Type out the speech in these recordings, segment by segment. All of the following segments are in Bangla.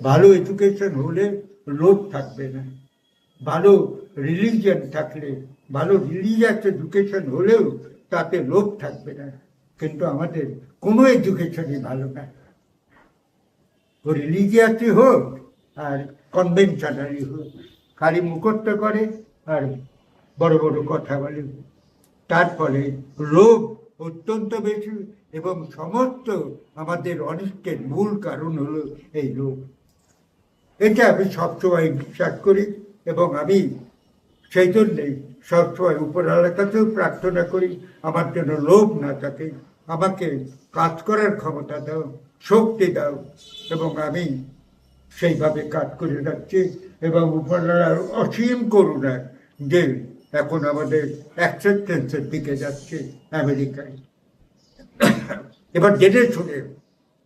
ভালো এডুকেশন হলে লোভ থাকবে না, ভালো রিলিজিয়ান থাকলে, ভালো রিলিজিয়াস এডুকেশন হলেও তাতে লোভ থাকবে না। কিন্তু আমাদের কোনো এডুকেশনই ভালো না, ও রিলিজিয়াসই হোক আর কনভেনশনালি হোক, খালি মুখস্থ করে আর বড় বড় কথা বলে। তার ফলে লোভ অত্যন্ত বেশি, এবং সমস্ত আমাদের অনিষ্টের মূল কারণ হলো এই লোভ। এটা আমি সবসময় বিশ্বাস করি, এবং আমি সেই জন্যেই সবসময় উপরওয়ালার কাছেও প্রার্থনা করি আমার যেন লোভ না থাকে, আমাকে কাজ করার ক্ষমতা দাও, শক্তি দাও, এবং আমি সেইভাবে কাজ করে যাচ্ছি। এবং উপরওয়ালার অসীম করুণা যে এখন আমাদের অ্যাকসেপ্টেন্সের দিকে যাচ্ছে আমেরিকায়। এবার জেনে শুনে,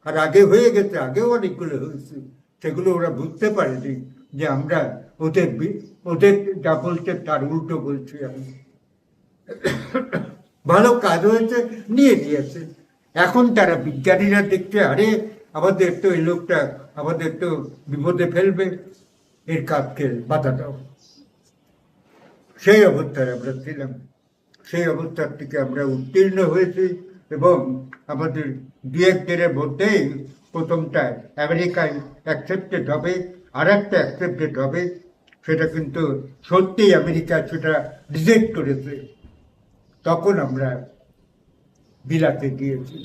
আর আগে হয়ে গেছে, আগেও অনেকগুলো হয়েছে, সেগুলো ওরা বুঝতে পারেনি যে আমরা ওদের যা বলছে তার উল্টো বলছি। আমি ভালো কাজ হয়েছে, নিয়ে নিয়েছে। এখন তারা বিজ্ঞানীরা দেখছে, আরে আমাদের তো এই লোকটা আমাদের তো বিপদে ফেলবে, এর কাজকে বাধা দাও। সেই অবস্থায় আমরা ছিলাম, সেই অবস্থার থেকে আমরা উত্তীর্ণ হয়েছি, এবং আমাদের দু এক দিনের মধ্যেই প্রথমটা আমেরিকায় অ্যাকসেপ্টেড হবে, আর একটা অ্যাকসেপ্টেড হবে। সেটা কিন্তু সত্যিই আমেরিকা সেটা রিজেক্ট করেছে, তখন আমরা বিলাতে গিয়েছি।